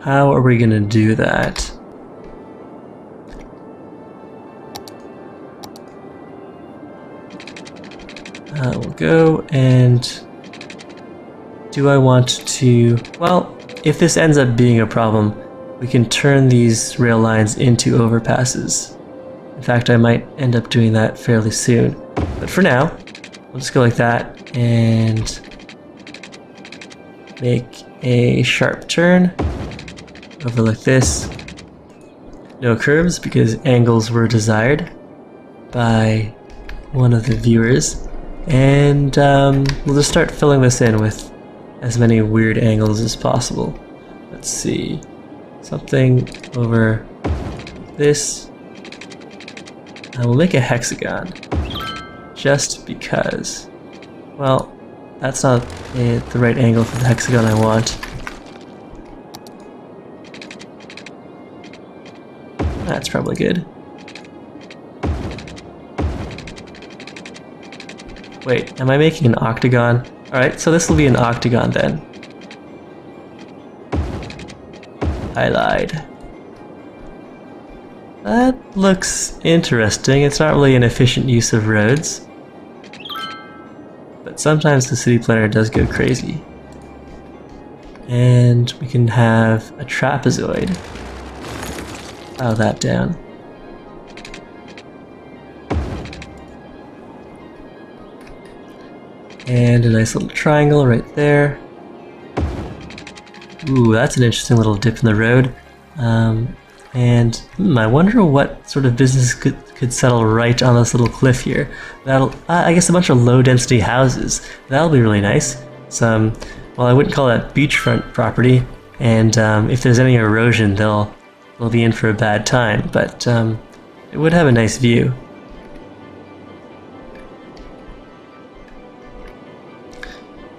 how are we gonna do that? We'll go and... Do I want to... Well, if this ends up being a problem, we can turn these rail lines into overpasses. In fact, I might end up doing that fairly soon. But for now, we'll just go like that and make a sharp turn over like this. No curves because angles were desired by one of the viewers. And we'll just start filling this in with as many weird angles as possible. Let's see. Something over this. I will make a hexagon. Just because. Well, that's not the right angle for the hexagon I want. That's probably good. Wait, am I making an octagon? Alright, so this will be an octagon then. I lied. That looks interesting. It's not really an efficient use of roads. But sometimes the city planner does go crazy. And we can have a trapezoid. File that down. And a nice little triangle right there. Ooh, that's an interesting little dip in the road. I wonder what sort of business could settle right on this little cliff here. That'll, I guess, a bunch of low-density houses. That'll be really nice. Some, well, I wouldn't call that beachfront property. And if there's any erosion, they'll be in for a bad time. But it would have a nice view.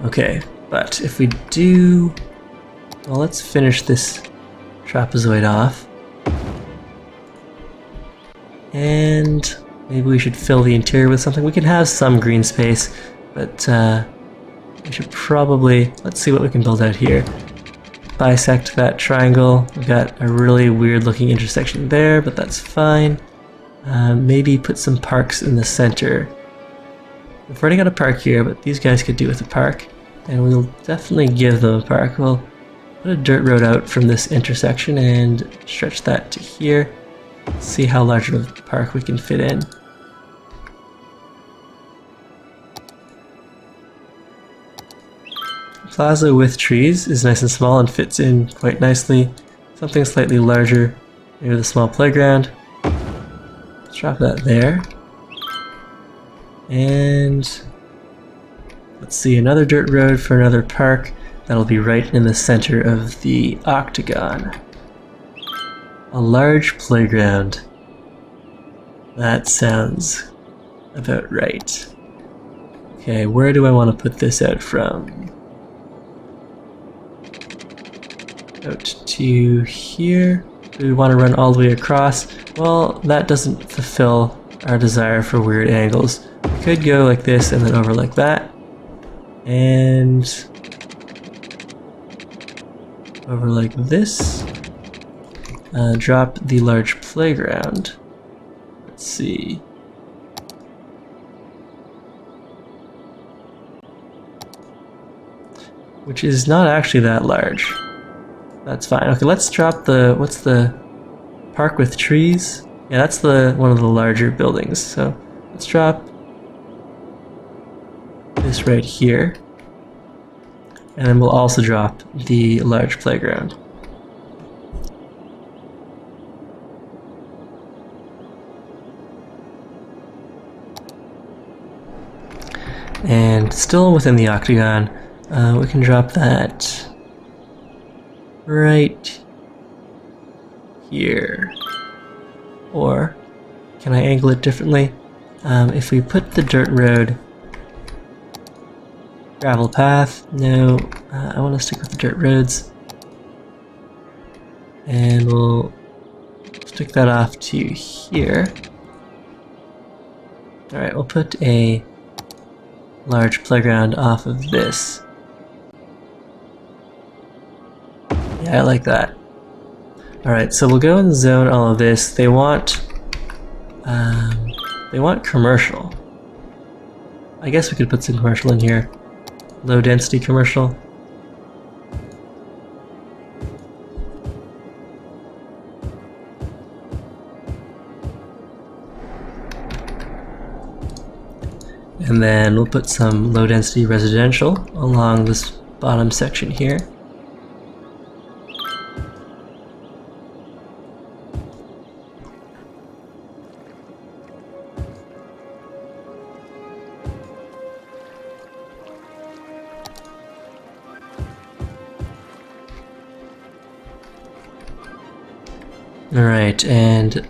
Okay, but if we do... Well, let's finish this trapezoid off. And maybe we should fill the interior with something. We can have some green space, but we should probably... Let's see what we can build out here. Bisect that triangle. We've got a really weird looking intersection there, but that's fine. Maybe put some parks in the center. We've already got a park here, but these guys could do with a park. And we'll definitely give them a park. We'll put a dirt road out from this intersection and stretch that to here. See how large of a park we can fit in. Plaza with trees is nice and small and fits in quite nicely. Something slightly larger, maybe with a small playground. Let's drop that there. And let's see, another dirt road for another park. That'll be right in the center of the octagon. A large playground. That sounds about right. Okay, where do I want to put this out from? Out to here. Do we want to run all the way across? Well, that doesn't fulfill our desire for weird angles. We could go like this and then over like that. And over like this. Drop the large playground. Let's see. Which is not actually that large. That's fine. Okay, let's drop the, what's the park with trees? Yeah, that's the one of the larger buildings. So let's drop this right here. And then we'll also drop the large playground. And still within the octagon, we can drop that right here. Or can I angle it differently? If we put the dirt road, gravel path, no, I want to stick with the dirt roads. And we'll stick that off to here. Alright, we'll put a large playground off of this. Yeah, I like that. Alright, so we'll go and zone all of this. They want commercial. I guess we could put some commercial in here. Low density commercial. And then we'll put some low density residential along this bottom section here. Alright, and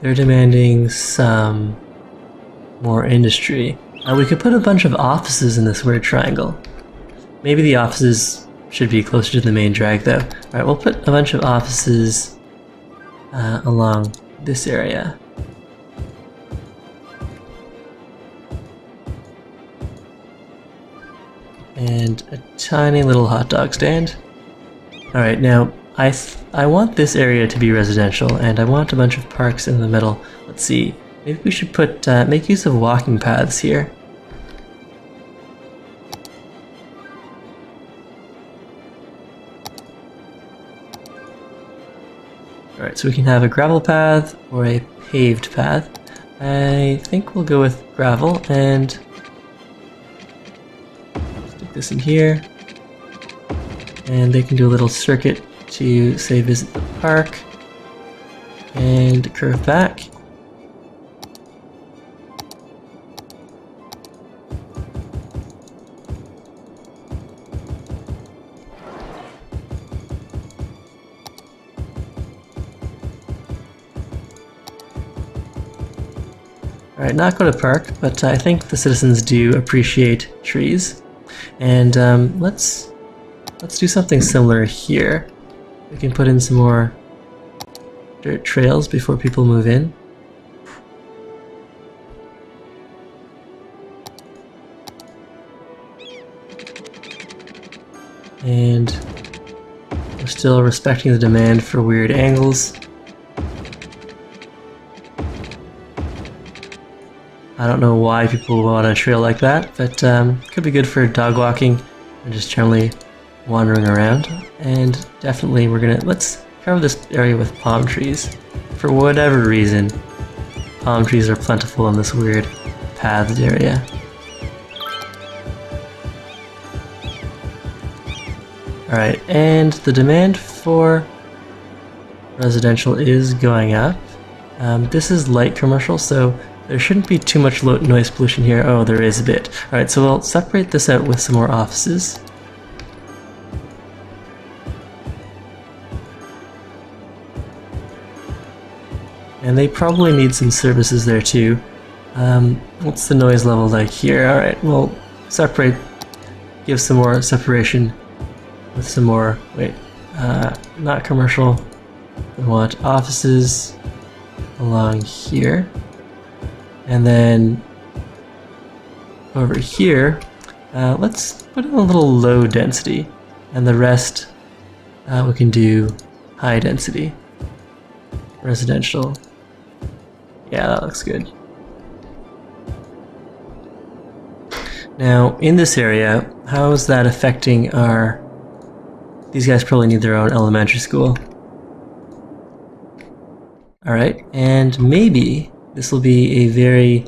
they're demanding some more industry. We could put a bunch of offices in this weird triangle. Maybe the offices should be closer to the main drag though. Alright, we'll put a bunch of offices along this area. And a tiny little hot dog stand. Alright, now I want this area to be residential, and I want a bunch of parks in the middle. Let's see, maybe we should put make use of walking paths here. Alright, so we can have a gravel path or a paved path. I think we'll go with gravel and stick this in here. And they can do a little circuit to, say, visit the park and curve back. Alright, not go to park, but I think the citizens do appreciate trees. And let's do something similar here. We can put in some more dirt trails before people move in. And we're still respecting the demand for weird angles. I don't know why people want a trail like that, but could be good for dog walking and just generally wandering around. And definitely let's cover this area with palm trees. For whatever reason, palm trees are plentiful in this weird pathed area. Alright, and the demand for residential is going up. This is light commercial, so there shouldn't be too much noise pollution here. Oh, there is a bit. Alright, so we'll separate this out with some more offices. And they probably need some services there too. What's the noise level like here? Alright, we'll give some more separation with some more, not commercial. We want offices along here. And then over here, let's put in a little low density. And the rest we can do high density. Residential. Yeah, that looks good. Now, in this area, how is that affecting our... These guys probably need their own elementary school. Alright, and maybe this will be a very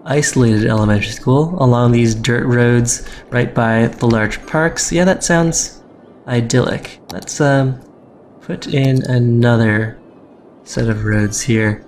isolated elementary school along these dirt roads right by the large parks. Yeah, that sounds idyllic. Let's put in another set of roads here.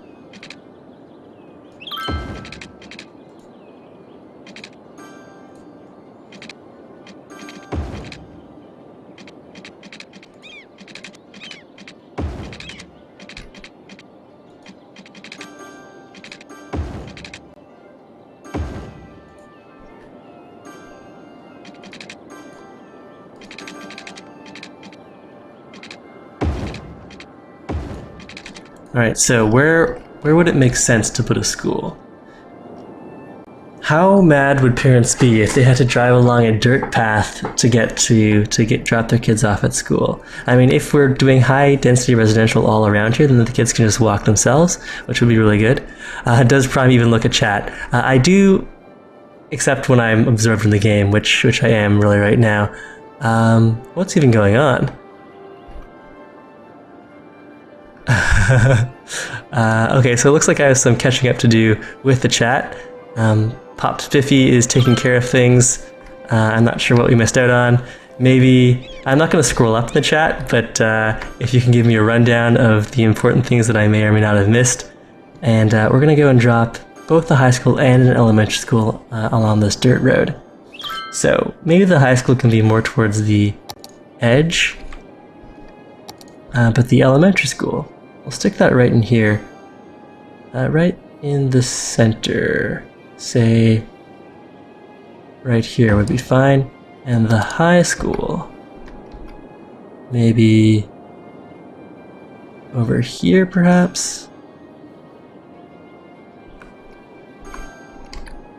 Alright, so where would it make sense to put a school? How mad would parents be if they had to drive along a dirt path to drop their kids off at school? I mean, if we're doing high density residential all around here, then the kids can just walk themselves, which would be really good. Does Prime even look at chat? I do, except when I'm absorbed in the game, which I am really right now. What's even going on? Okay, so it looks like I have some catching up to do with the chat. P15 is taking care of things. I'm not sure what we missed out on. Maybe, I'm not going to scroll up in the chat, but if you can give me a rundown of the important things that I may or may not have missed. And we're going to go and drop both the high school and an elementary school along this dirt road. So maybe the high school can be more towards the edge, but the elementary school, we'll stick that right in here, right in the center. Say right here would be fine, and the high school maybe over here perhaps.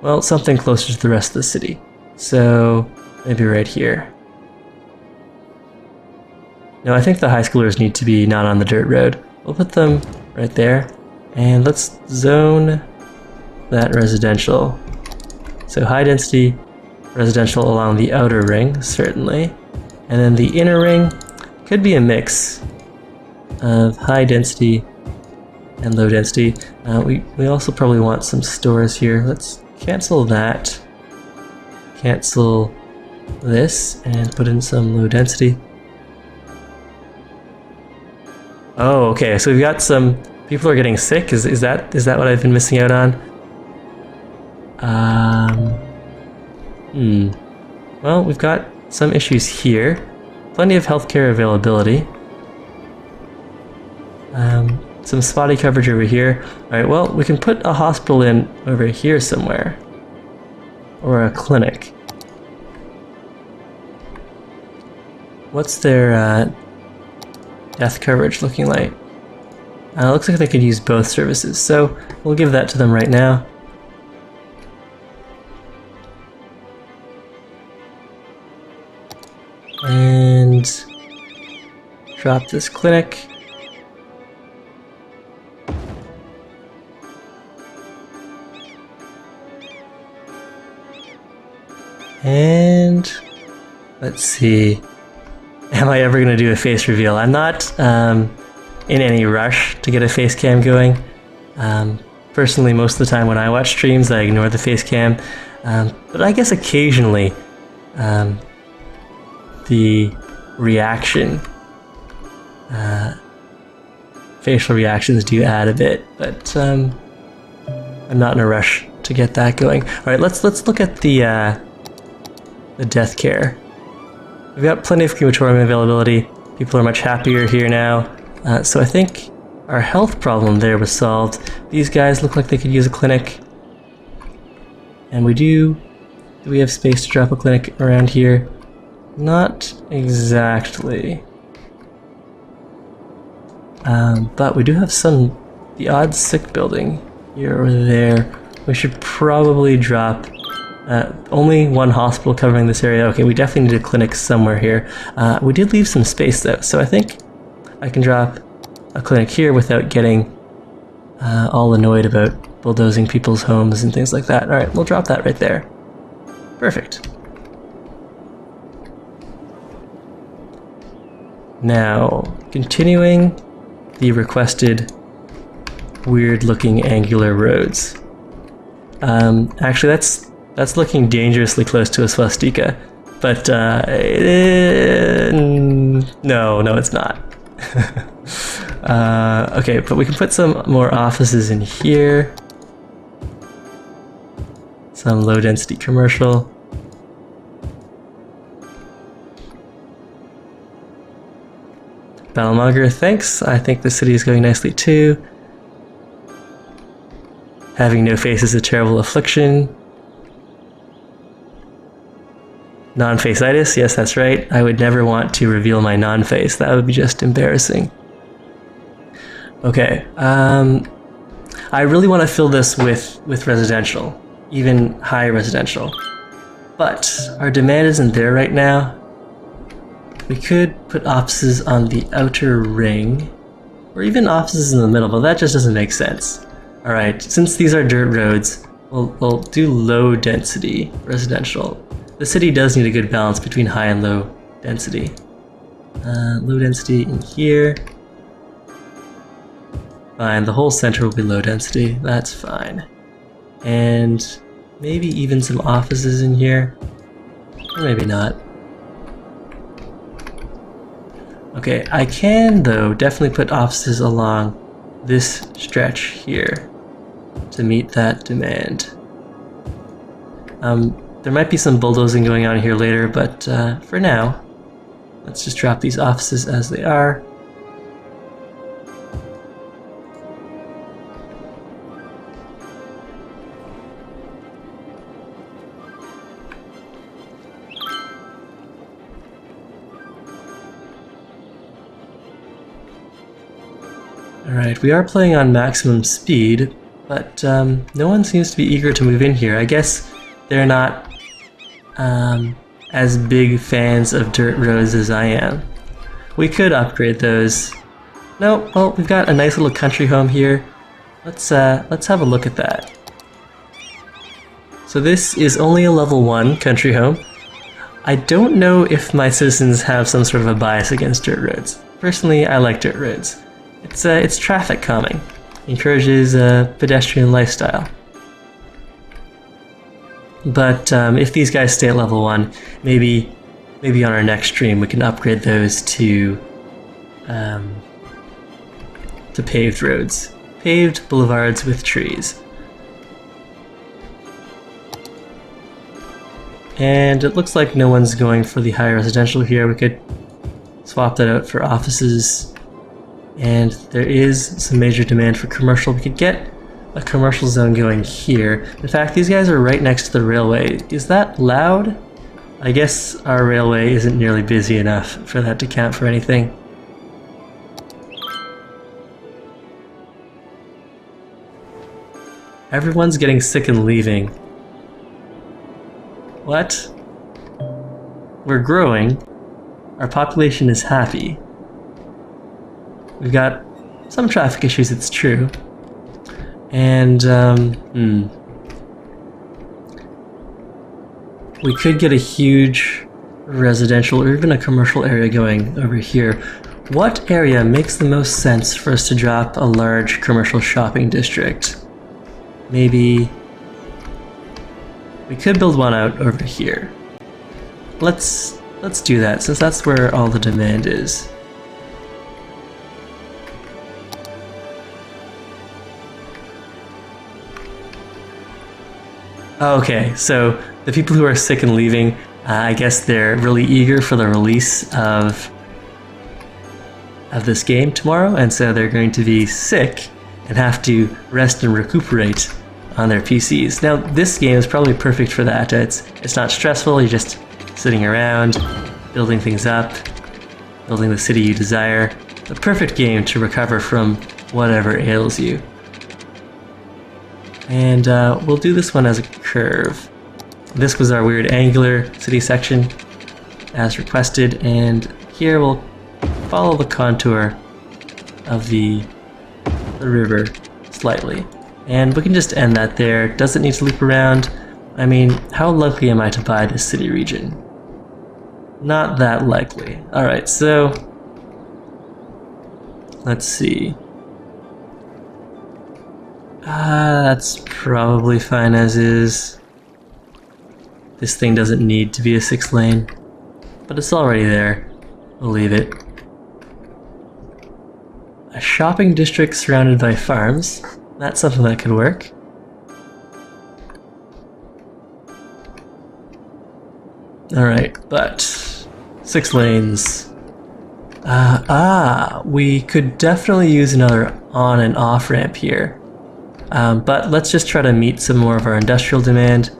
Well, something closer to the rest of the city, so maybe right here. No, I think the high schoolers need to be not on the dirt road. We'll put them right there, and let's zone that residential. So high density residential along the outer ring, certainly. And then the inner ring could be a mix of high density and low density. We also probably want some stores here. Let's cancel that. Cancel this and put in some low density. Oh, okay, so we've got some people are getting sick. Is that what I've been missing out on? Well, we've got some issues here. Plenty of healthcare availability. Some spotty coverage over here. Alright, well, we can put a hospital in over here somewhere. Or a clinic. What's their death coverage looking like? Looks like they could use both services, so we'll give that to them right now. And drop this clinic. And let's see. Am I ever going to do a face reveal? I'm not in any rush to get a face cam going. Personally, most of the time when I watch streams, I ignore the face cam. But I guess occasionally the reaction, facial reactions do add a bit, but I'm not in a rush to get that going. All right, let's look at the death care. We've got plenty of crematorium availability. People are much happier here now, so I think our health problem there was solved. These guys look like they could use a clinic, and we do. Do we have space to drop a clinic around here? Not exactly. But we do have the odd sick building here or there. We should probably drop only one hospital covering this area. Okay, we definitely need a clinic somewhere here. We did leave some space though, so I think I can drop a clinic here without getting all annoyed about bulldozing people's homes and things like that. Alright, we'll drop that right there. Perfect. Now, continuing the requested weird-looking angular roads. Actually, that's looking dangerously close to a swastika, but no, it's not. Okay, but we can put some more offices in here. Some low-density commercial. Battlemonger, thanks. I think the city is going nicely too. Having no face is a terrible affliction. Non-face-itis, yes, that's right. I would never want to reveal my non-face. That would be just embarrassing. Okay, I really want to fill this with residential. even high residential. But our demand isn't there right now. We could put offices on the outer ring, or even offices in the middle, but that just doesn't make sense. Alright, since these are dirt roads, we'll do low density residential. The city does need a good balance between high and low density. Low density in here. Fine, the whole center will be low density, that's fine. And maybe even some offices in here, or maybe not. Okay, I can though definitely put offices along this stretch here to meet that demand. There might be some bulldozing going on here later, but for now, let's just drop these offices as they are. Alright, we are playing on maximum speed, but no one seems to be eager to move in here. I guess they're not as big fans of dirt roads as I am. We could upgrade those. No, well, we've got a nice little country home here. Let's have a look at that. So this is only a level 1 country home. I don't know if my citizens have some sort of a bias against dirt roads. Personally, I like dirt roads. It's traffic calming. Encourages a pedestrian lifestyle. But if these guys stay at level 1, maybe on our next stream we can upgrade those to paved roads. Paved boulevards with trees. And it looks like no one's going for the high residential here. We could swap that out for offices. And there is some major demand for commercial. We could get a commercial zone going here. In fact, these guys are right next to the railway. Is that loud? I guess our railway isn't nearly busy enough for that to count for anything. Everyone's getting sick and leaving. What? We're growing. Our population is happy. We've got some traffic issues, it's true. And, we could get a huge residential or even a commercial area going over here. What area makes the most sense for us to drop a large commercial shopping district? Maybe we could build one out over here. Let's do that, since that's where all the demand is. Okay, so the people who are sick and leaving, I guess they're really eager for the release of this game tomorrow, and so they're going to be sick and have to rest and recuperate on their PCs. Now, this game is probably perfect for that. It's not stressful, you're just sitting around, building things up, building the city you desire. The perfect game to recover from whatever ails you. And we'll do this one as a curve. This was our weird angular city section as requested, and here we'll follow the contour of the river slightly. And we can just end that there. Doesn't need to loop around. I mean, how likely am I to buy this city region? Not that likely. Alright, so let's see. That's probably fine as is. This thing doesn't need to be a 6-lane, but it's already there. We'll leave it. A shopping district surrounded by farms. That's something that could work. Alright, but 6 lanes. We could definitely use another on and off ramp here. But let's just try to meet some more of our industrial demand.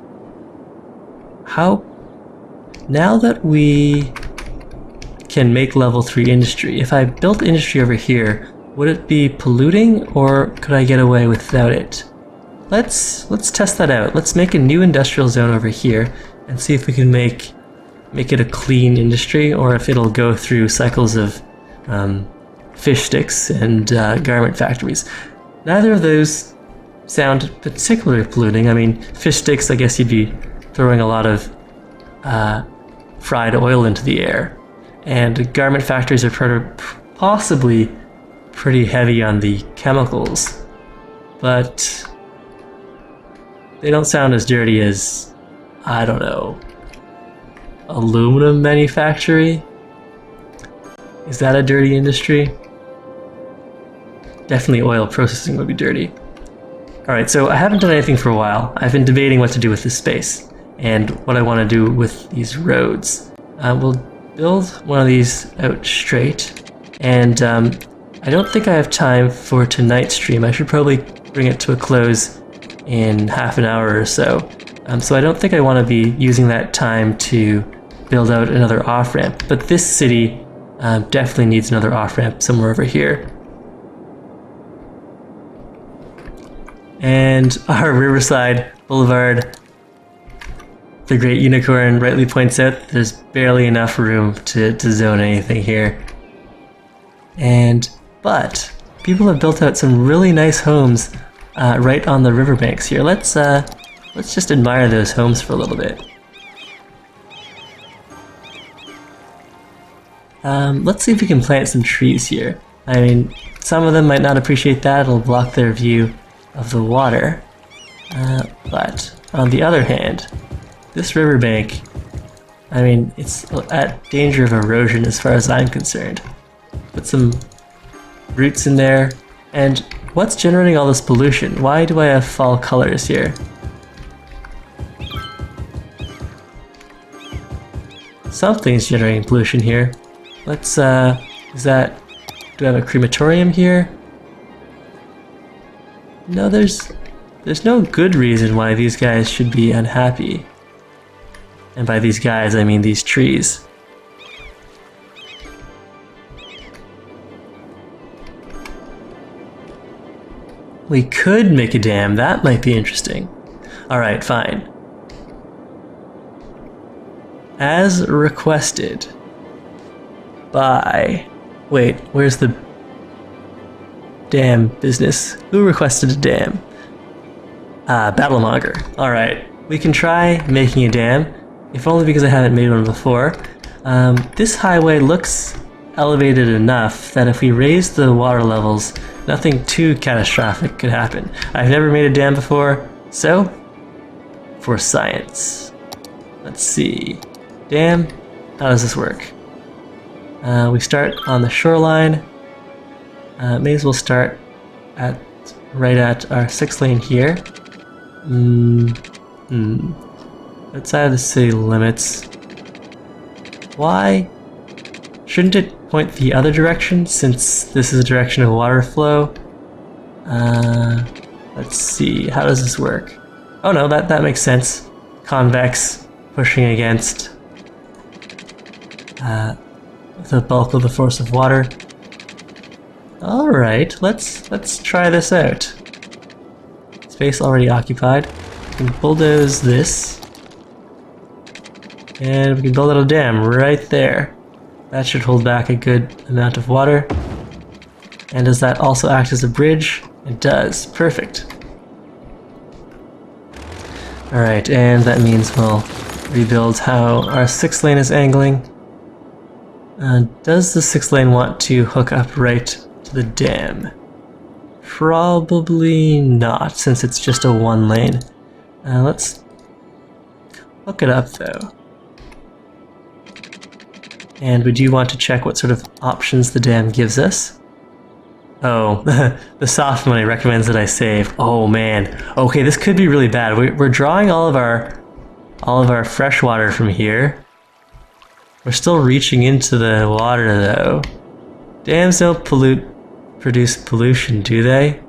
Now that we can make level 3 industry, if I built industry over here, would it be polluting or could I get away without it? let's test that out. Let's make a new industrial zone over here and see if we can make it a clean industry, or if it'll go through cycles of fish sticks and garment factories. Neither of those sound particularly polluting. I mean, fish sticks, I guess you'd be throwing a lot of fried oil into the air, and garment factories are possibly pretty heavy on the chemicals, but they don't sound as dirty as, I don't know, aluminum manufacturing? Is that a dirty industry? Definitely oil processing would be dirty. Alright, so I haven't done anything for a while. I've been debating what to do with this space and what I want to do with these roads. We'll build one of these out straight, and I don't think I have time for tonight's stream. I should probably bring it to a close in half an hour or so. So I don't think I want to be using that time to build out another off-ramp, but this city definitely needs another off-ramp somewhere over here. And our Riverside Boulevard, the Great Unicorn rightly points out, there's barely enough room to zone anything here. But people have built out some really nice homes right on the riverbanks here. Let's just admire those homes for a little bit. Let's see if we can plant some trees here. I mean, some of them might not appreciate that, it'll block their view of the water. But on the other hand, this riverbank, I mean, it's at danger of erosion as far as I'm concerned. Put some roots in there. And what's generating all this pollution? Why do I have fall colors here? Something's generating pollution here. Let's, do I have a crematorium here? No, there's no good reason why these guys should be unhappy. And by these guys, I mean these trees. We could make a dam, that might be interesting. Alright, fine. As requested by... Wait, where's the dam business? Who requested a dam? Battlemonger. Alright, we can try making a dam, if only because I haven't made one before. This highway looks elevated enough that if we raise the water levels, nothing too catastrophic could happen. I've never made a dam before, so for science. Let's see. Dam, how does this work? We start on the shoreline. May as well start right at our 6 lane here. Outside of the city limits. Why? Shouldn't it point the other direction, since this is a direction of water flow? Let's see, how does this work? Oh no, that makes sense. Convex pushing against the bulk of the force of water. Alright, let's try this out. Space already occupied. We can bulldoze this. And we can build out a dam right there. That should hold back a good amount of water. And does that also act as a bridge? It does. Perfect. Alright, and that means we'll rebuild how our 6 lane is angling. Does the 6 lane want to hook up right to the dam? Probably not, since it's just a 1 lane. Let's hook it up though. And we do want to check what sort of options the dam gives us. Oh, the soft money recommends that I save. Oh man. Okay, this could be really bad. We're drawing all of our fresh water from here. We're still reaching into the water though. Dams don't produce pollution, do they?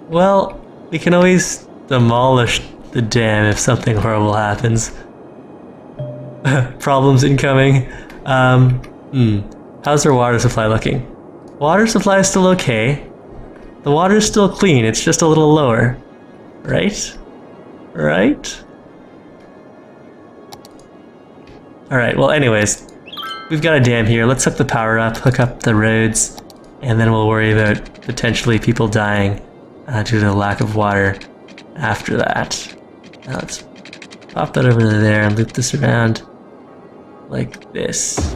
Well, we can always demolish the dam if something horrible happens. Problems incoming. How's our water supply looking? Water supply is still okay. The water is still clean, it's just a little lower. Right? Right? Alright, well anyways, we've got a dam here. Let's hook the power up, hook up the roads, and then we'll worry about potentially people dying due to the lack of water after that. Now let's pop that over there and loop this around like this.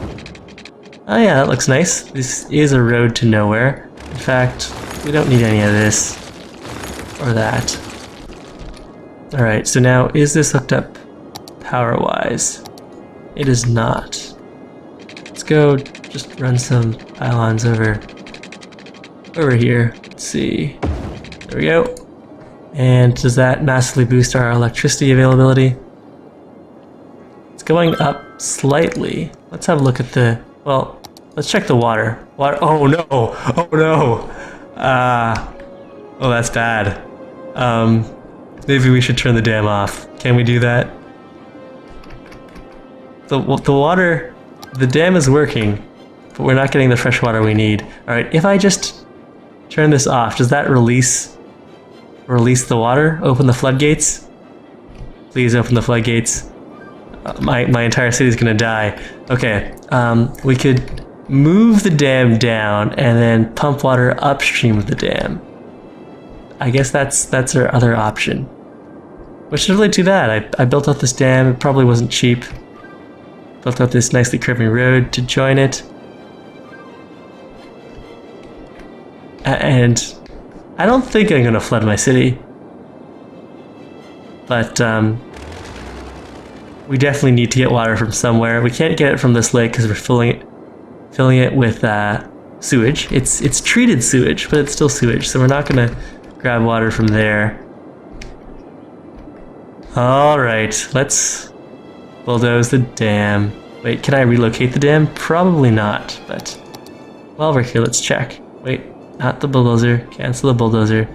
Oh yeah, that looks nice. This is a road to nowhere. In fact, we don't need any of this or that. Alright, so now is this hooked up power-wise? It is not. Let's go just run some pylons over here. Let's see. There we go. And does that massively boost our electricity availability? It's going up slightly. Let's have a look at the, well, let's check the water. Water, oh no, oh no. Oh, that's bad. Maybe we should turn the dam off. Can we do that? The water, the dam is working, but we're not getting the fresh water we need. Alright, if I just turn this off, does that release the water? Open the floodgates? Please open the floodgates. My entire city is gonna die. Okay, we could move the dam down and then pump water upstream of the dam. I guess that's our other option. Which is really too bad. I built out this dam, it probably wasn't cheap. Built out this nicely curving road to join it. And I don't think I'm gonna flood my city. But we definitely need to get water from somewhere. We can't get it from this lake because we're filling it with sewage. It's treated sewage, but it's still sewage, so we're not gonna grab water from there. Alright, let's bulldoze the dam. Wait, can I relocate the dam? Probably not, but while we're here, let's check. Wait, not the bulldozer. Cancel the bulldozer.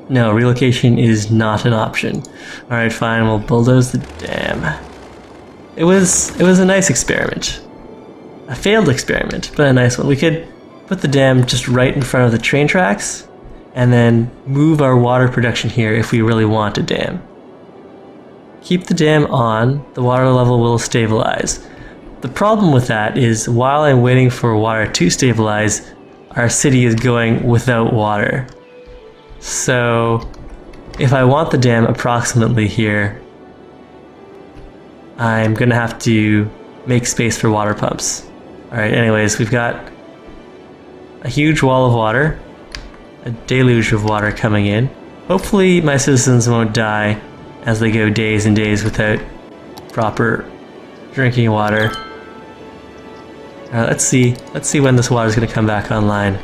No, relocation is not an option. Alright, fine, we'll bulldoze the dam. It was a nice experiment. A failed experiment, but a nice one. We could put the dam just right in front of the train tracks, and then move our water production here if we really want a dam. Keep the dam on, the water level will stabilize. The problem with that is while I'm waiting for water to stabilize, our city is going without water. So if I want the dam approximately here, I'm gonna have to make space for water pumps. Alright, anyways, we've got a huge wall of water, a deluge of water coming in. Hopefully my citizens won't die as they go days and days without proper drinking water. Let's see when this water is going to come back online.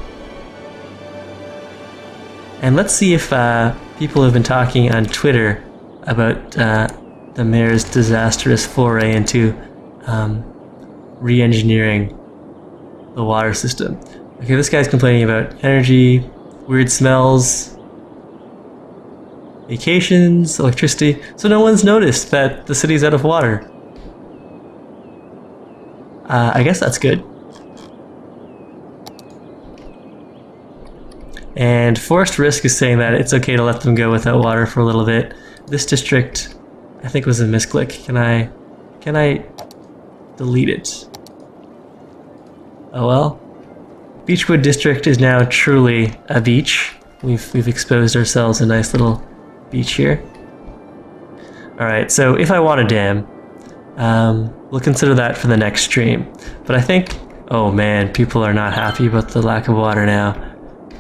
And let's see if people have been talking on Twitter about the mayor's disastrous foray into re-engineering the water system. Okay, this guy's complaining about energy, weird smells, vacations, electricity. So no one's noticed that the city's out of water. I guess that's good. And Forest Risk is saying that it's okay to let them go without water for a little bit. This district, I think, was a misclick. Can I delete it? Oh well. Beechwood District is now truly a beach. We've exposed ourselves a nice little beach here. Alright, so if I want a dam, we'll consider that for the next stream. But I think, oh man, people are not happy about the lack of water now.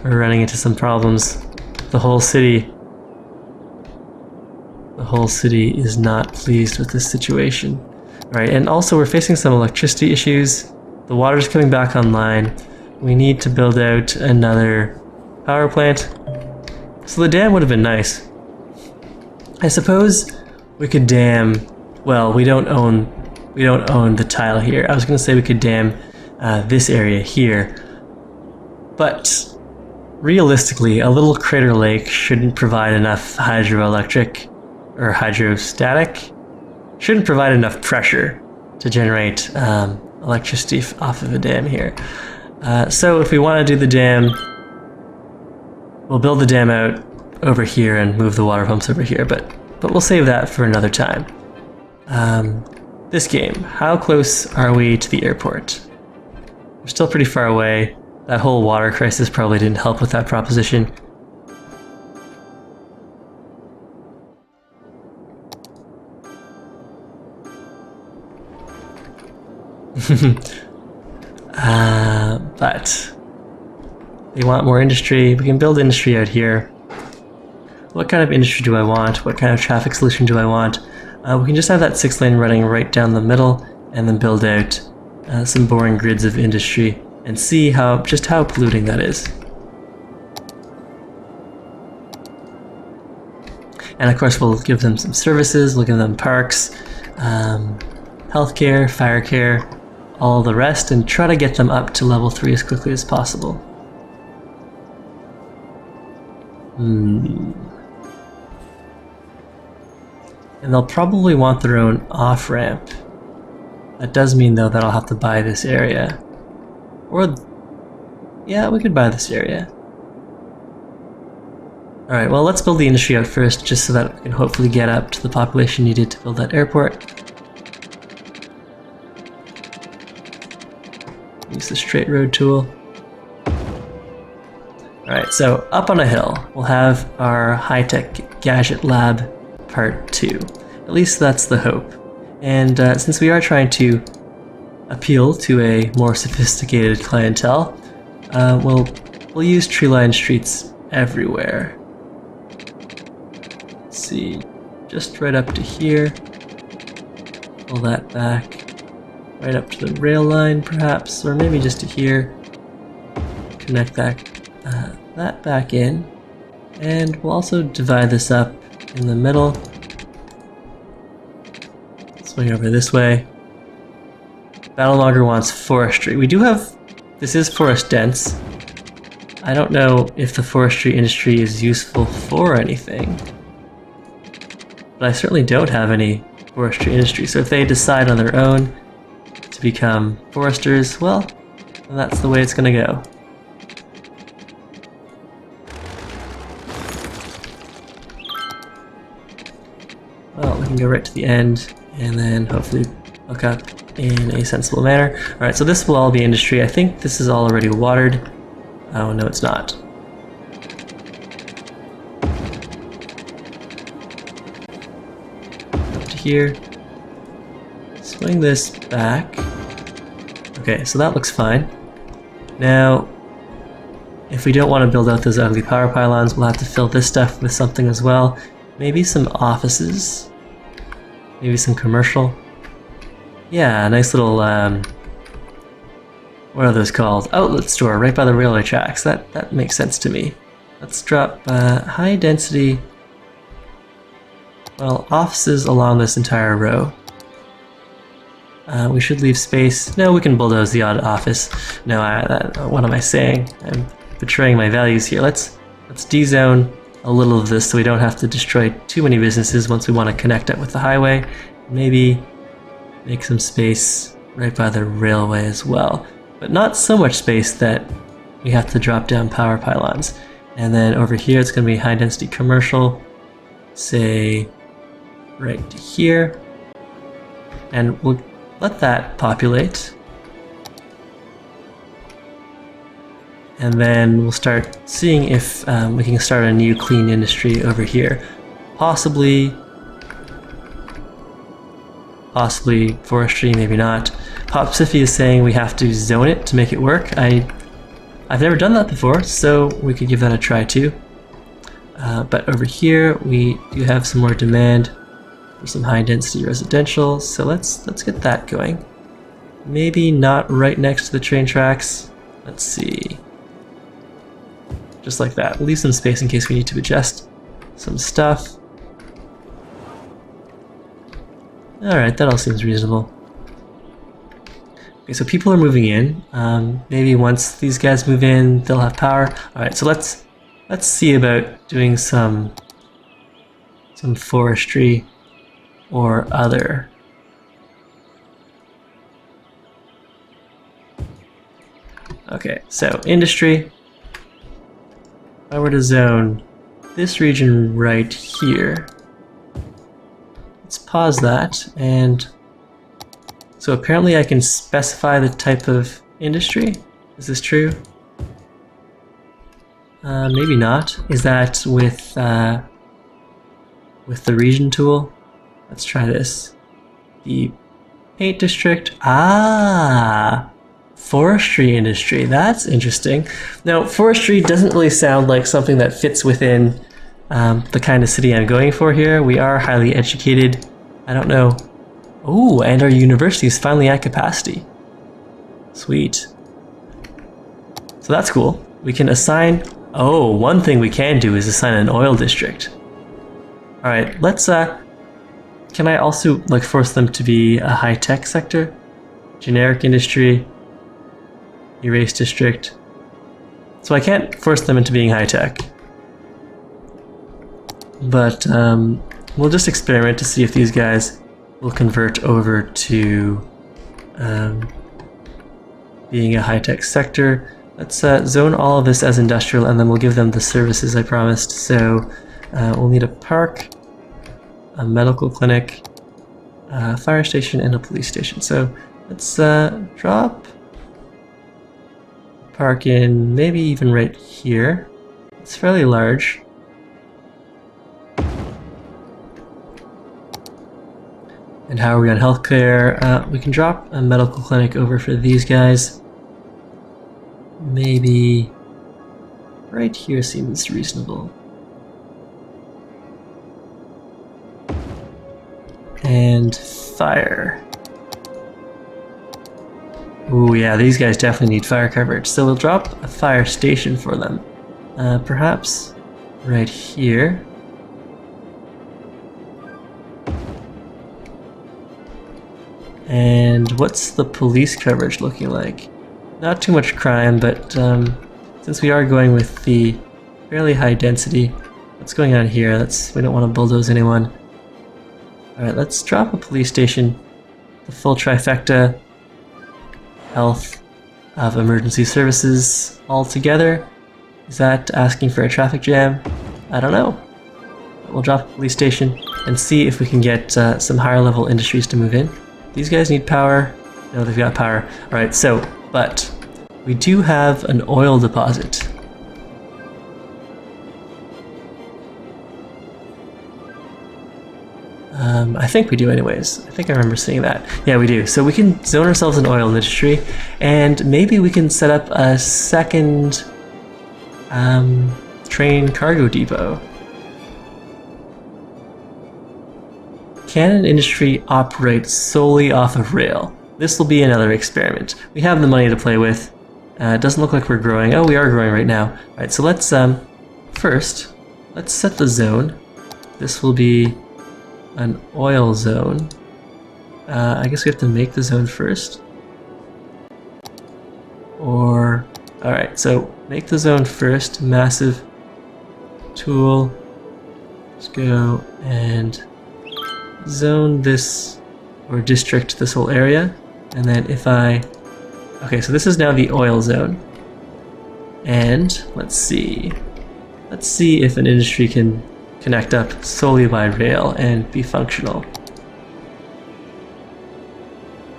We're running into some problems. The whole city is not pleased with this situation. Alright, and also we're facing some electricity issues. The water's coming back online. We need to build out another power plant. So the dam would have been nice. I suppose we could dam, well, we don't own the tile here. I was going to say we could dam this area here. But realistically, a little crater lake shouldn't provide enough hydroelectric or hydrostatic, shouldn't provide enough pressure to generate electricity off of a dam here. So if we want to do the dam, we'll build the dam out over here and move the water pumps over here, but we'll save that for another time. This game, how close are we to the airport? We're still pretty far away. That whole water crisis probably didn't help with that proposition. But they want more industry. We can build industry out here. What kind of industry do I want? What kind of traffic solution do I want? We can just have that 6-lane running right down the middle and then build out some boring grids of industry and see just how polluting that is. And of course we'll give them some services, we'll give them parks, healthcare, fire care, all the rest, and try to get them up to level 3 as quickly as possible. And they'll probably want their own off-ramp. That does mean though that I'll have to buy this area. Or, yeah, we could buy this area. Alright, well let's build the industry out first, just so that we can hopefully get up to the population needed to build that airport. Use the straight road tool. Alright, so up on a hill, we'll have our high-tech gadget lab part 2. At least that's the hope. And since we are trying to appeal to a more sophisticated clientele, we'll use tree-lined streets everywhere. Let's see, just right up to here. Pull that back. Right up to the rail line, perhaps, or maybe just to here. Connect that back in. And we'll also divide this up in the middle. Swing over this way. Battlelogger wants forestry. We do have... This is forest dense. I don't know if the forestry industry is useful for anything. But I certainly don't have any forestry industry. So if they decide on their own to become foresters, well, that's the way it's gonna go. Well, we can go right to the end and then hopefully hook up in a sensible manner. Alright, so this will all be industry. I think this is all already watered. Oh, no, it's not. Up to here. Swing this back. Okay, so that looks fine. Now, if we don't want to build out those ugly power pylons, we'll have to fill this stuff with something as well. Maybe some offices. Maybe some commercial. Yeah, a nice little, what are those called? Outlet store right by the railway tracks. That makes sense to me. Let's drop high density, well, offices along this entire row. We should leave space. No, we can bulldoze the odd office. No, what am I saying? I'm betraying my values here. Let's dezone a little of this so we don't have to destroy too many businesses once we want to connect up with the highway. Maybe make some space right by the railway as well. But not so much space that we have to drop down power pylons. And then over here it's going to be high density commercial, say right to here. And we'll let that populate. And then we'll start seeing if we can start a new clean industry over here. Possibly forestry, maybe not. Popsifi is saying we have to zone it to make it work. I've never done that before, so we could give that a try too. But over here we do have some more demand for some high density residential, so let's get that going. Maybe not right next to the train tracks. Let's see. Just like that. We'll leave some space in case we need to adjust some stuff. Alright, that all seems reasonable. Okay, so people are moving in. Maybe once these guys move in, they'll have power. Alright, so let's see about doing some forestry or other. Okay, so industry. If I were to zone this region right here, let's pause that, and so apparently I can specify the type of industry. Is this true? Maybe not. Is that with the region tool? Let's try this. The paint district. Ah! Forestry industry. That's interesting. Now, forestry doesn't really sound like something that fits within the kind of city I'm going for here. We are highly educated. I don't know. Oh, and our university is finally at capacity. Sweet. So that's cool. We can assign... Oh, one thing we can do is assign an oil district. Alright, let's... Can I also like force them to be a high-tech sector? Generic industry. Erase district. So I can't force them into being high-tech. But we'll just experiment to see if these guys will convert over to being a high-tech sector. Let's zone all of this as industrial, and then we'll give them the services I promised. So we'll need a park, a medical clinic, a fire station, and a police station. So let's drop park in maybe even right here. It's fairly large. And how are we on healthcare? We can drop a medical clinic over for these guys. Maybe right here seems reasonable. And fire. Ooh, yeah, these guys definitely need fire coverage. So we'll drop a fire station for them. Perhaps right here. And what's the police coverage looking like? Not too much crime, but since we are going with the fairly high density, what's going on here? We don't want to bulldoze anyone. Alright, let's drop a police station. The full trifecta. Health of emergency services all together. Is that asking for a traffic jam? I don't know. We'll drop a police station and see if we can get some higher level industries to move in. These guys need power. No, they've got power. Alright, so, but we do have an oil deposit. I think we do anyways. I think I remember seeing that. Yeah, we do. So we can zone ourselves an oil industry, and maybe we can set up a second train cargo depot. Can an industry operate solely off of rail? This will be another experiment. We have the money to play with. It doesn't look like we're growing. Oh, we are growing right now. Alright, so let's first, let's set the zone. This will be an oil zone. I guess we have to make the zone first. Or, alright, so make the zone first. Massive tool. Let's go and zone this, or district this whole area. And then if I... Okay, so this is now the oil zone. And let's see. Let's see if an industry can connect up solely by rail and be functional.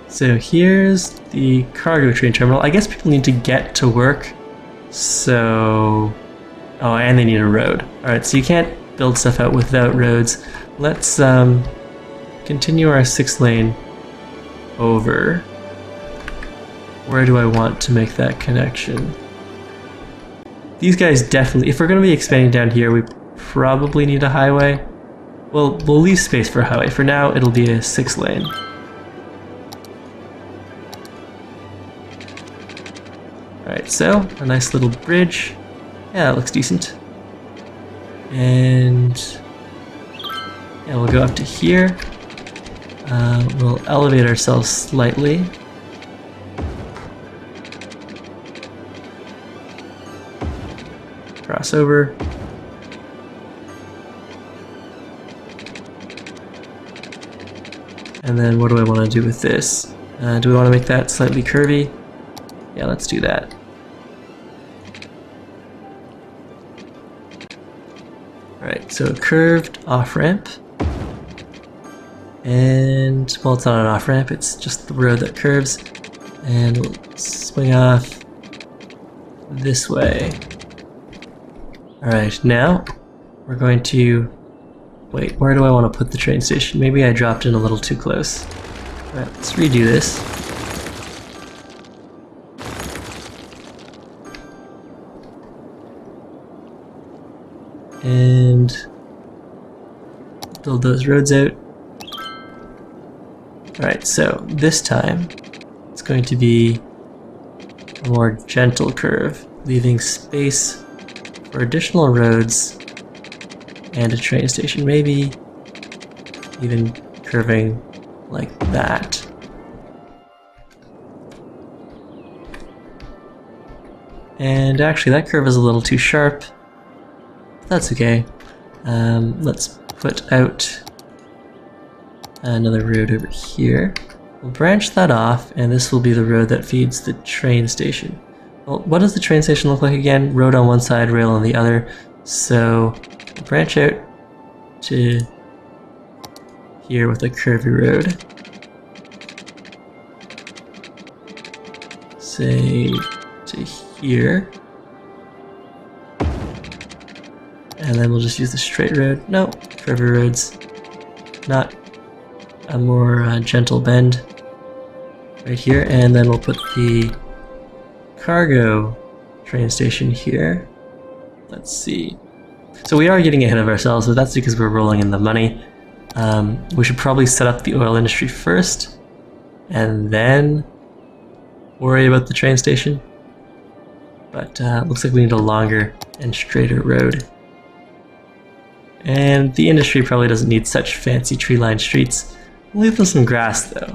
So here's the cargo train terminal. I guess people need to get to work. So... Oh, and they need a road. Alright, so you can't build stuff out without roads. Let's continue our 6-lane over. Where do I want to make that connection? These guys definitely, if we're going to be expanding down here, we probably need a highway. Well, we'll leave space for a highway. For now, it'll be a 6-lane. Alright, so a nice little bridge. Yeah, that looks decent. And yeah, we'll go up to here. We'll elevate ourselves slightly. Cross over. And then what do I want to do with this? Do we want to make that slightly curvy? Yeah, let's do that. so a curved off-ramp. And, well, it's not an off-ramp, it's just the road that curves. And we'll swing off this way. Alright, now we're going to... Wait, where do I want to put the train station? Maybe I dropped in a little too close. Alright, let's redo this. And build those roads out. Alright, so this time it's going to be a more gentle curve, leaving space for additional roads and a train station, maybe even curving like that. And actually that curve is a little too sharp. That's okay. Let's put out another road over here. We'll branch that off, and this will be the road that feeds the train station. Well, what does the train station look like again? Road on one side, rail on the other. So branch out to here with a curvy road. Say to here. And then we'll just use the straight road. No, curvy roads. Not a more gentle bend right here. And then we'll put the cargo train station here. Let's see. So we are getting ahead of ourselves, but that's because we're rolling in the money. We should probably set up the oil industry first, and then worry about the train station. But looks like we need a longer and straighter road. And the industry probably doesn't need such fancy tree-lined streets. We'll leave them some grass, though.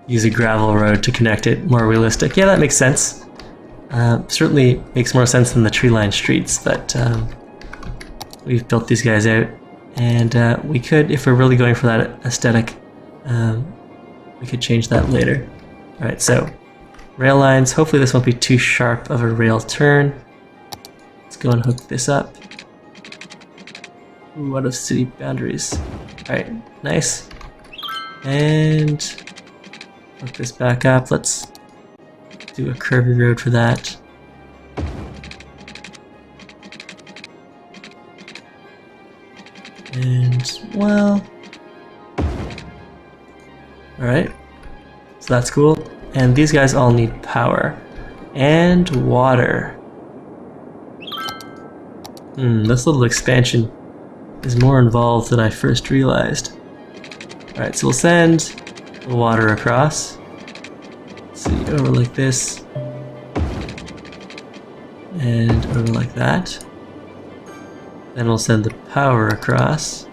Use a gravel road to connect it, more realistic. Yeah, that makes sense. Certainly makes more sense than the tree-lined streets, but we've built these guys out. And we could, if we're really going for that aesthetic, we could change that later. Alright, so rail lines. Hopefully this won't be too sharp of a rail turn. Let's go and hook this up. Ooh, out of city boundaries. Alright, nice. And hook this back up. Let's do a curvy road for that. And, well... Alright, so that's cool. And these guys all need power. And water. This little expansion is more involved than I first realized. Alright, so we'll send the water across. Let's see, over like this. And over like that. Then we'll send the power across.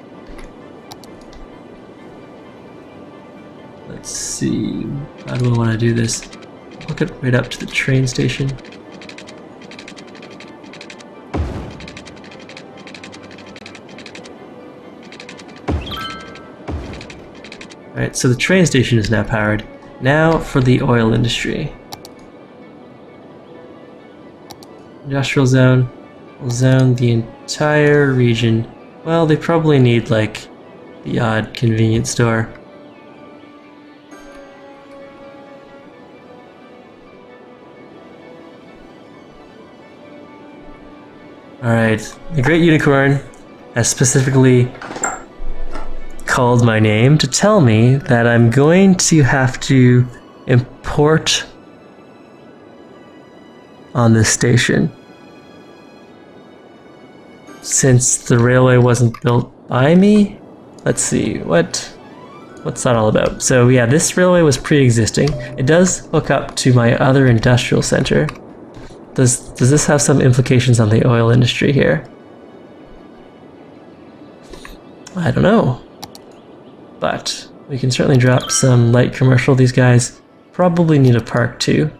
Let's see, how do I want to do this? Hook it right up to the train station. Alright, so the train station is now powered. Now for the oil industry. Industrial zone. We'll zone the entire region. Well, they probably need like the odd convenience store. Alright, the Great Unicorn has specifically called my name to tell me that I'm going to have to import on this station. Since the railway wasn't built by me? Let's see, what's that all about? So yeah, this railway was pre-existing. It does hook up to my other industrial center. Does this have some implications on the oil industry here? I don't know. But we can certainly drop some light commercial. These guys probably need a park too.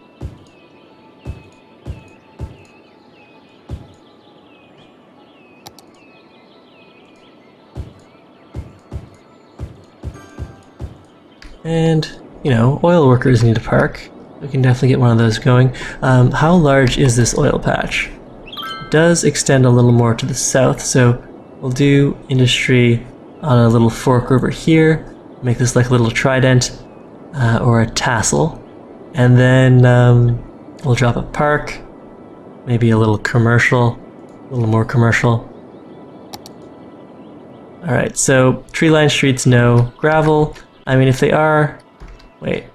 And, you know, oil workers need a park. We can definitely get one of those going. How large is this oil patch? It does extend a little more to the south, so we'll do industry on a little fork over here. Make this like a little trident or a tassel. And then we'll drop a park, maybe a little commercial, a little more commercial. Alright, so tree-lined streets, no. Gravel, I mean, if they are... Wait.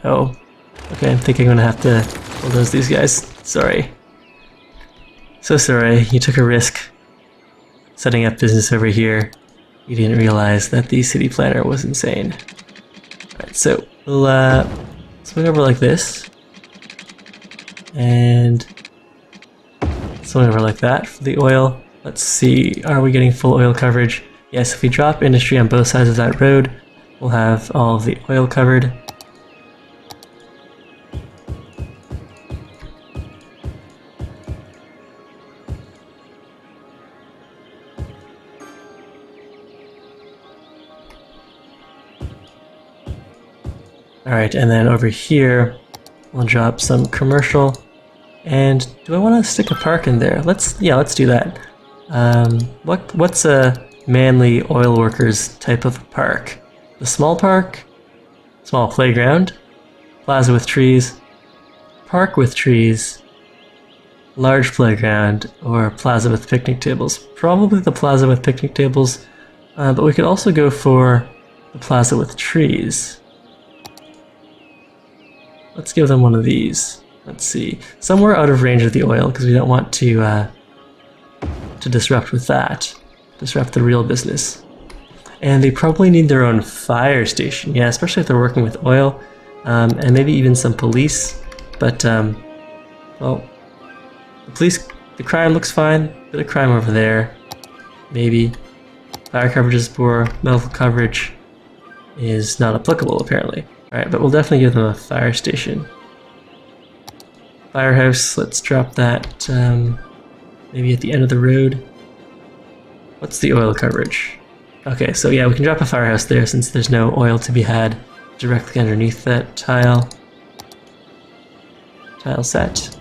Oh. Okay, I think I'm gonna have to bulldoze these guys. Sorry. So sorry, you took a risk setting up business over here. You didn't realize that the city planner was insane. Alright, so we'll swing over like this. And swing over like that for the oil. Let's see, are we getting full oil coverage? Yes, if we drop industry on both sides of that road, we'll have all of the oil covered. Alright, and then over here, we'll drop some commercial. And do I want to stick a park in there? Let's do that. What's a manly oil workers type of park? The small park? Small playground? Plaza with trees? Park with trees? Large playground? Or plaza with picnic tables? Probably the plaza with picnic tables, but we could also go for the plaza with trees. Let's give them one of these. Let's see. Somewhere out of range of the oil, because we don't want to disrupt with that. Disrupt the real business. And they probably need their own fire station. Yeah, especially if they're working with oil. And maybe even some police. But, well, the crime looks fine. Bit of crime over there. Maybe. Fire coverage is poor. Medical coverage is not applicable, apparently. Alright, but we'll definitely give them a fire station. Firehouse, let's drop that maybe at the end of the road. What's the oil coverage? Okay, so yeah, we can drop a firehouse there since there's no oil to be had directly underneath that tile set.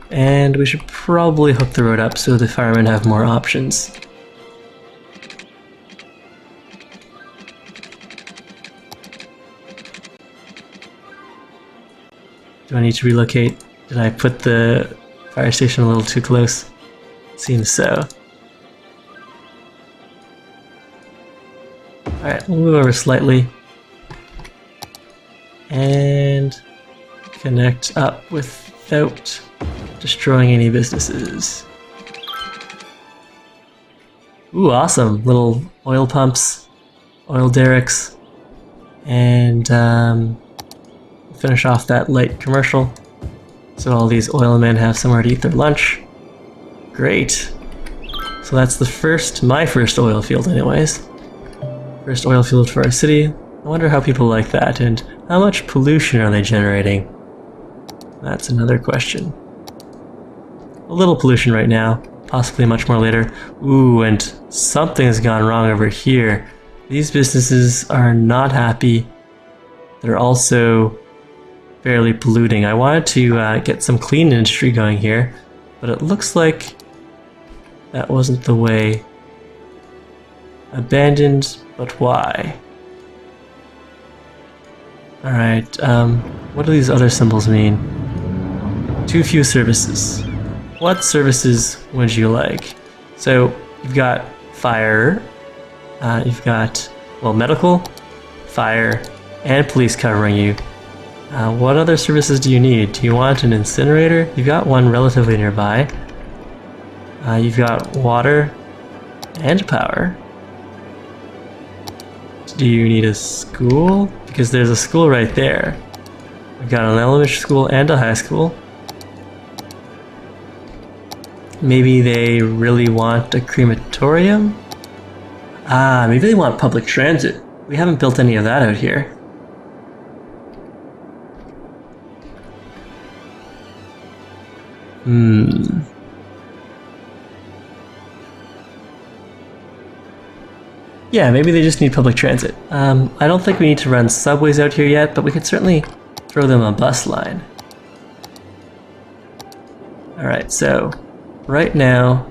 And we should probably hook the road up so the firemen have more options. Do I need to relocate? Did I put the fire station a little too close? Seems so. Alright, we'll move over slightly. And connect up without destroying any businesses. Ooh, awesome. Little oil pumps, oil derricks, and finish off that light commercial so all these oil men have somewhere to eat their lunch. Great. So that's my first oil field anyways. First oil field for our city. I wonder how people like that and how much pollution are they generating? That's another question. A little pollution right now, possibly much more later. Ooh, and something has gone wrong over here. These businesses are not happy. They're also fairly polluting. I wanted to get some clean industry going here, but it looks like that wasn't the way. Abandoned, but why? Alright, what do these other symbols mean? Too few services. What services would you like? So, you've got fire, you've got, well, medical, fire, and police covering you. What other services do you need? Do you want an incinerator? You've got one relatively nearby. You've got water and power. Do you need a school? Because there's a school right there. We've got an elementary school and a high school. Maybe they really want a crematorium? Ah, maybe they want public transit. We haven't built any of that out here. Yeah, maybe they just need public transit. I don't think we need to run subways out here yet, but we could certainly throw them a bus line. Alright, so right now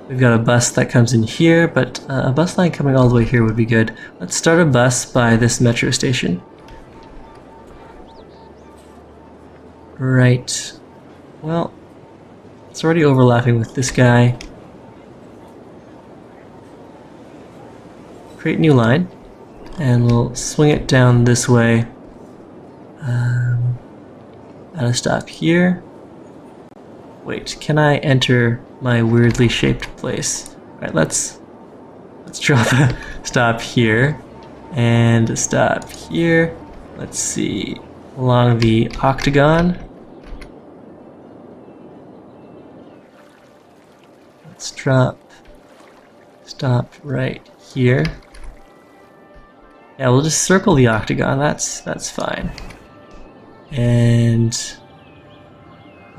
we've got a bus that comes in here, but a bus line coming all the way here would be good. Let's start a bus by this metro station. Right. Well, it's already overlapping with this guy. Create new line, and we'll swing it down this way. At a stop here. Wait, can I enter my weirdly shaped place? Alright, let's drop a stop here and a stop here. Let's see, along the octagon. Let's drop stop right here. Yeah, we'll just circle the octagon. That's fine. And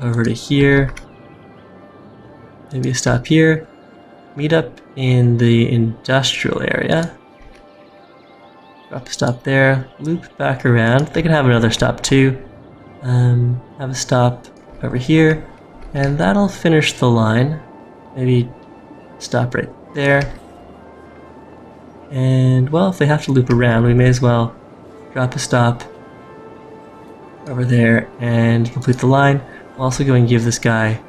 over to here. Maybe a stop here. Meet up in the industrial area. Drop a stop there. Loop back around. They can have another stop too. Have a stop over here. And that'll finish the line. Maybe stop right there. And, well, if they have to loop around, we may as well drop a stop over there and complete the line. We'll also go and give this guy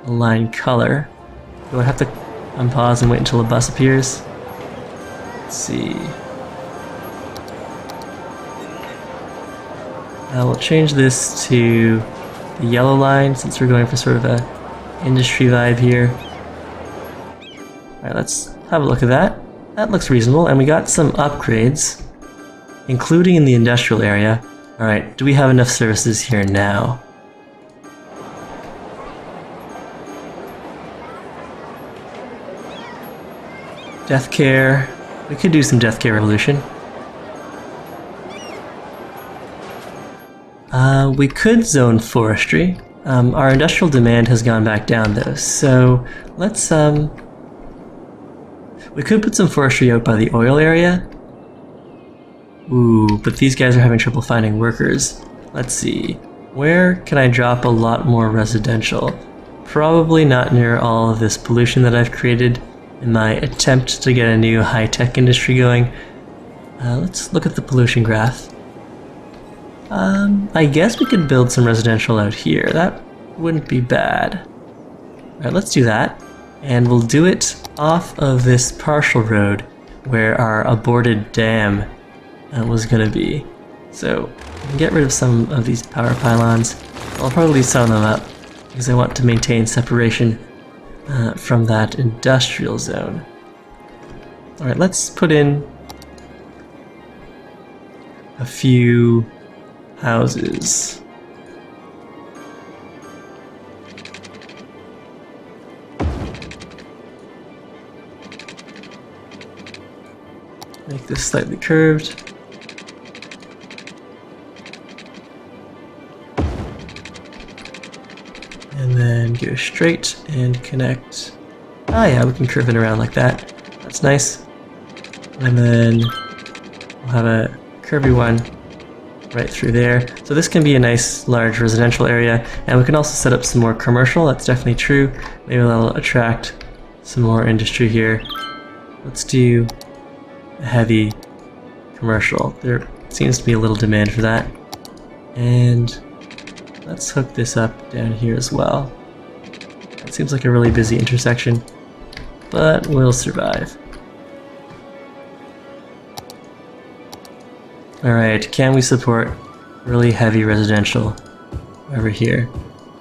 a line color. Do I have to unpause and wait until the bus appears? Let's see. We'll change this to the yellow line since we're going for sort of a industry vibe here. Alright, let's have a look at that. That looks reasonable, and we got some upgrades, including in the industrial area. Alright, do we have enough services here now? Death care. We could do some death care revolution. We could zone forestry. Our industrial demand has gone back down though, so let's we could put some forestry out by the oil area. Ooh, but these guys are having trouble finding workers. Let's see. Where can I drop a lot more residential? Probably not near all of this pollution that I've created in my attempt to get a new high-tech industry going. Let's look at the pollution graph. I guess we could build some residential out here. That wouldn't be bad. Alright, let's do that. And we'll do it off of this partial road where our aborted dam was going to be. So we can get rid of some of these power pylons. I'll probably sew them up because I want to maintain separation from that industrial zone. Alright, let's put in a few houses. Make this slightly curved. And then go straight and connect. Ah yeah, we can curve it around like that. That's nice. And then we'll have a curvy one right through there. So this can be a nice large residential area, and we can also set up some more commercial. That's definitely true. Maybe that'll attract some more industry here. Let's do a heavy commercial. There seems to be a little demand for that. And let's hook this up down here as well. It seems like a really busy intersection, but we'll survive. Alright, can we support really heavy residential over here?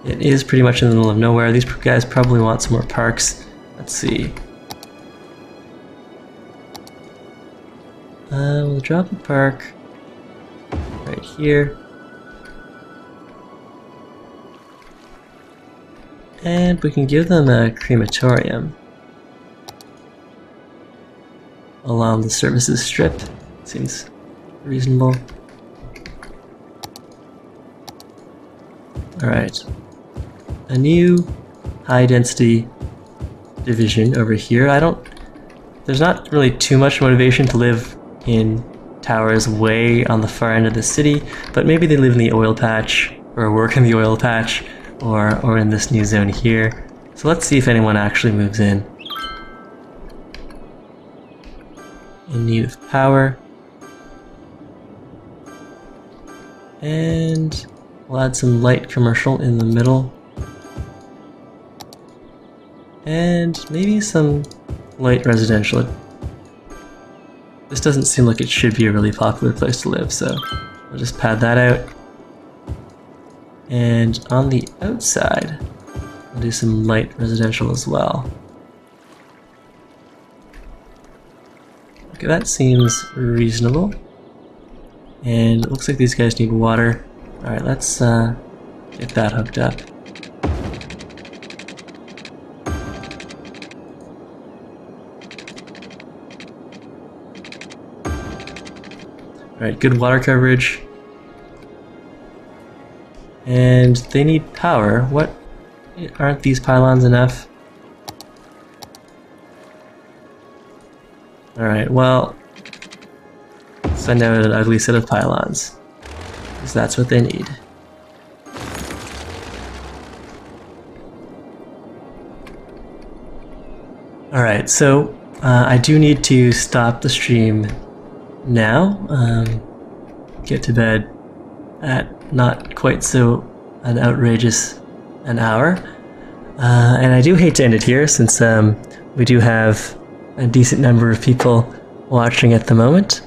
It is pretty much in the middle of nowhere. These guys probably want some more parks. Let's see. We'll drop a park right here. And we can give them a crematorium along the services strip. Seems reasonable. Alright. A new high density division over here. I don't there's not really too much motivation to live in towers way on the far end of the city, but maybe they live in the oil patch, or work in the oil patch, or in this new zone here. So let's see if anyone actually moves in. In need of power. And we'll add some light commercial in the middle. And maybe some light residential. This doesn't seem like it should be a really popular place to live, so I'll just pad that out. And on the outside, I'll do some light residential as well. Okay, that seems reasonable. And it looks like these guys need water. Alright, let's get that hooked up. Alright, good water coverage. And they need power. What? Aren't these pylons enough? Alright, well, send out an ugly set of pylons, because that's what they need. Alright, so I do need to stop the stream now. Get to bed at not quite so an outrageous an hour. And I do hate to end it here, since we do have a decent number of people watching at the moment.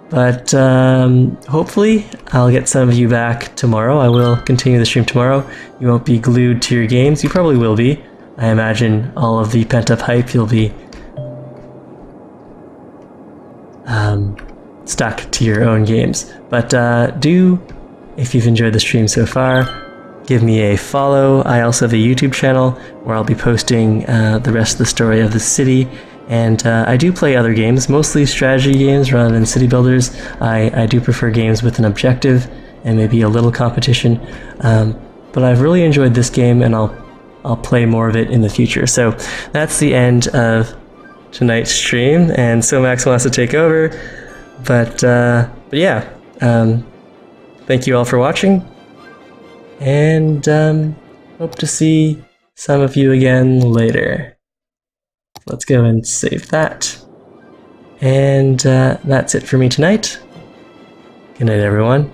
But hopefully I'll get some of you back tomorrow. I will continue the stream tomorrow. You won't be glued to your games. You probably will be. I imagine all of the pent-up hype, you'll be stuck to your own games. But do, if you've enjoyed the stream so far, give me a follow. I also have a YouTube channel where I'll be posting the rest of the story of the city. And I do play other games, mostly strategy games rather than city builders. I do prefer games with an objective and maybe a little competition. But I've really enjoyed this game, and I'll play more of it in the future. So that's the end of tonight's stream, and so Max wants to take over. But yeah, thank you all for watching, and hope to see some of you again later. Let's go and save that. And that's it for me tonight. Good night, everyone.